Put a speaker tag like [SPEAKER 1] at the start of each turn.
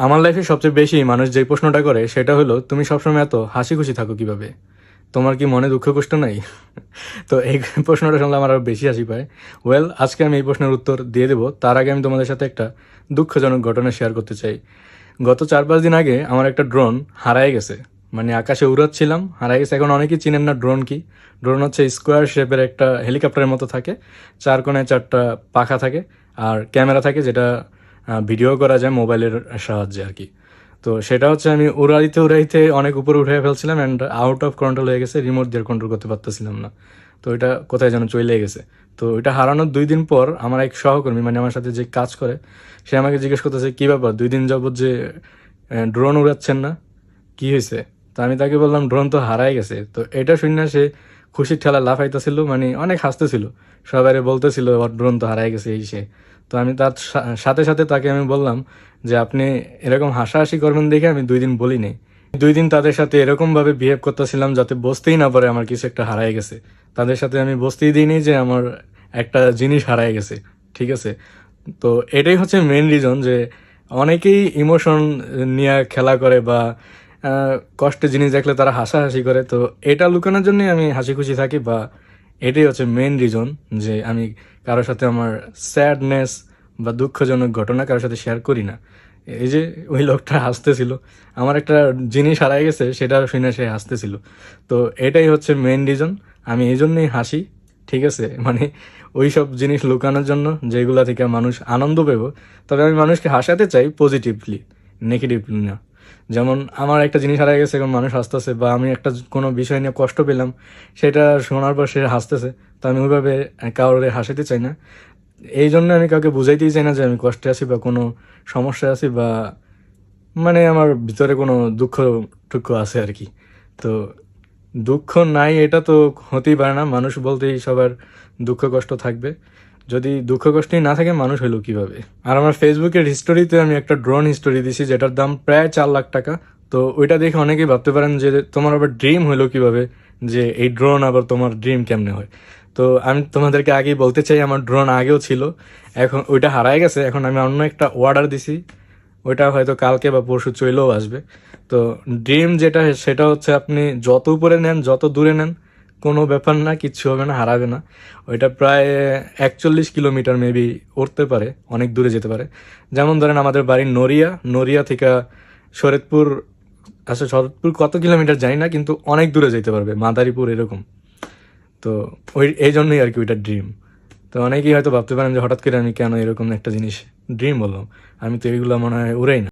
[SPEAKER 1] আমার লাইফে সবচেয়ে বেশি মানুষ যে প্রশ্নটা করে সেটা হলো, তুমি সবসময় এত হাসি খুশি থাকো কিভাবে? তোমার কি মনে দুঃখ কষ্ট নাই? তো এই প্রশ্নটা শুনলে আমার আরো বেশি হাসি পায়। ওয়েল, আজকে আমি এই প্রশ্নের উত্তর দিয়ে দেবো। তার আগে আমি তোমাদের সাথে একটা দুঃখজনক ঘটনা শেয়ার করতে চাই। গত 4-5 দিন আগে আমার একটা ড্রোন হারায় গেছে। মানে আকাশে উড়াচ্ছিলাম, হারায় গেছে। এখন অনেকেই চিনেন না ড্রোন কি। ড্রোন হচ্ছে স্কোয়ার শেপের একটা হেলিকপ্টারের মতো থাকে, 4 কোণায় 4টা পাখা থাকে আর ক্যামেরা থাকে, যেটা ভিডিও করা যায় মোবাইলের সাহায্যে আর কি। তো সেটা হচ্ছে আমি উড়াইতে উড়াইতে অনেক উপরে উঠে ফেলছিলাম অ্যান্ড আউট অফ কন্ট্রোল হয়ে গেছে, রিমোট দিয়ে কন্ট্রোল করতে পারতেছিলাম না। তো এটা কোথায় যেন চলে গেছে। তো এটা হারানোর 2 দিন পর আমার এক সহকর্মী, মানে আমার সাথে যে কাজ করে, সে আমাকে জিজ্ঞেস করতেছে, কী ব্যাপার 2 দিন যাবত যে ড্রোন উড়াচ্ছেন না, কি হয়েছে? তো আমি তাকে বললাম ড্রোন তো হারাই গেছে। তো এটা শুনে সে খুশির ঠেলা লাফাইতেছিল, মানে অনেক হাসতেছিল, সবাই বলতেছিল ওর ড্রোন তো হারাই গেছে এই সে। তো আমি তার সাথে সাথে তাকে আমি বললাম যে আপনি এরকম হাসাহাসি করবেন দেখে আমি 2 দিন বলি নাই। 2 দিন তাদের সাথে এরকম ভাবে বিহেভ করতেছিলাম যাতে বুঝতেই না পারে আমার কিছু একটা হারাই গেছে। তাদের সাথে আমি বুঝতেই দিইনি যে আমার একটা জিনিস হারাই গেছে। ঠিক আছে? তো এটাই হচ্ছে মেন রিজন যে অনেকেই ইমোশন নিয়ে খেলা করে বা কষ্টের জিনিস দেখলে তারা হাসাহাসি করে। তো এটা লুকানোর জন্যই আমি হাসি খুশি থাকি, বা এটাই হচ্ছে মেন রিজন যে আমি কারোর সাথে আমার স্যাডনেস বা দুঃখজনক ঘটনা কারোর সাথে শেয়ার করি না। এই যে ওই লোকটা হাসতেছিল, আমার একটা জিনিস হারাই গেছে সেটা শুনে সে হাসতেছিল। তো এটাই হচ্ছে মেন রিজন, আমি এই জন্যই হাসি। ঠিক আছে? মানে ওই সব জিনিস লুকানোর জন্য যেগুলা থেকে মানুষ আনন্দ পেব। তবে আমি মানুষকে হাসাতে চাই পজিটিভলি, নেগেটিভলি না। যেমন আমার একটা জিনিস হারিয়ে গেছে, এখন মানুষ হাসতেছে, বা আমি একটা কোনো বিষয় নিয়ে কষ্ট পেলাম, সেটা শোনার পর সে হাসতেছে। তো আমি ওইভাবে কাউরে হাসাতে চাই না। এই জন্য আমি কাউকে বুঝাইতেই চাই না যে আমি কষ্টে আছি বা কোনো সমস্যায় আছি, বা মানে আমার ভিতরে কোনো দুঃখ টুক্ষ আছে আর কি। তো দুঃখ নাই এটা তো হতেই পারে না, মানুষ বলতেই সবার দুঃখ কষ্ট থাকবে। যদি দুঃখ কষ্টই না থাকে মানুষ হইলো কিভাবে? আর আমার ফেসবুকের হিস্টোরিতে আমি একটা ড্রোন হিস্টোরি দিছি যেটার দাম প্রায় 4 লাখ টাকা। তো ওইটা দেখে অনেকেই ভাবতে পারেন যে তোমার আবার ড্রিম হইলো কিভাবে, যে এই ড্রোন আবার তোমার ড্রিম কেমনে হয়? তো আমি তোমাদেরকে আগেই বলতে চাই আমার ড্রোন আগেও ছিল, এখন ওইটা হারায় গেছে। এখন আমি অন্য একটা অর্ডার দিছি, ওইটা হয়তো কালকে বা পরশু চলেও আসবে। তো ড্রিম যেটা সেটা হচ্ছে আপনি যত উপরে নেন যত দূরে নেন কোনো ব্যাপার না, কিচ্ছু হবে না, হারাবে না। ওইটা প্রায় 41 কিলোমিটার মেবি উঠতে পারে, অনেক দূরে যেতে পারে। যেমন ধরেন আমাদের বাড়ি নড়িয়া, নড়িয়া থেকে শরীয়তপুর, আচ্ছা শরৎপুর কত কিলোমিটার জানি না, কিন্তু অনেক দূরে যেতে পারবে, মাদারীপুর এরকম। তো ওই এই জন্যই আর কি ওইটা ড্রিম। তো অনেকেই হয়তো ভাবতে পারেন যে হঠাৎ করে আমি কেন এরকম একটা জিনিস ড্রিম বললাম, আমি তো এগুলো মনে হয় উড়াই না।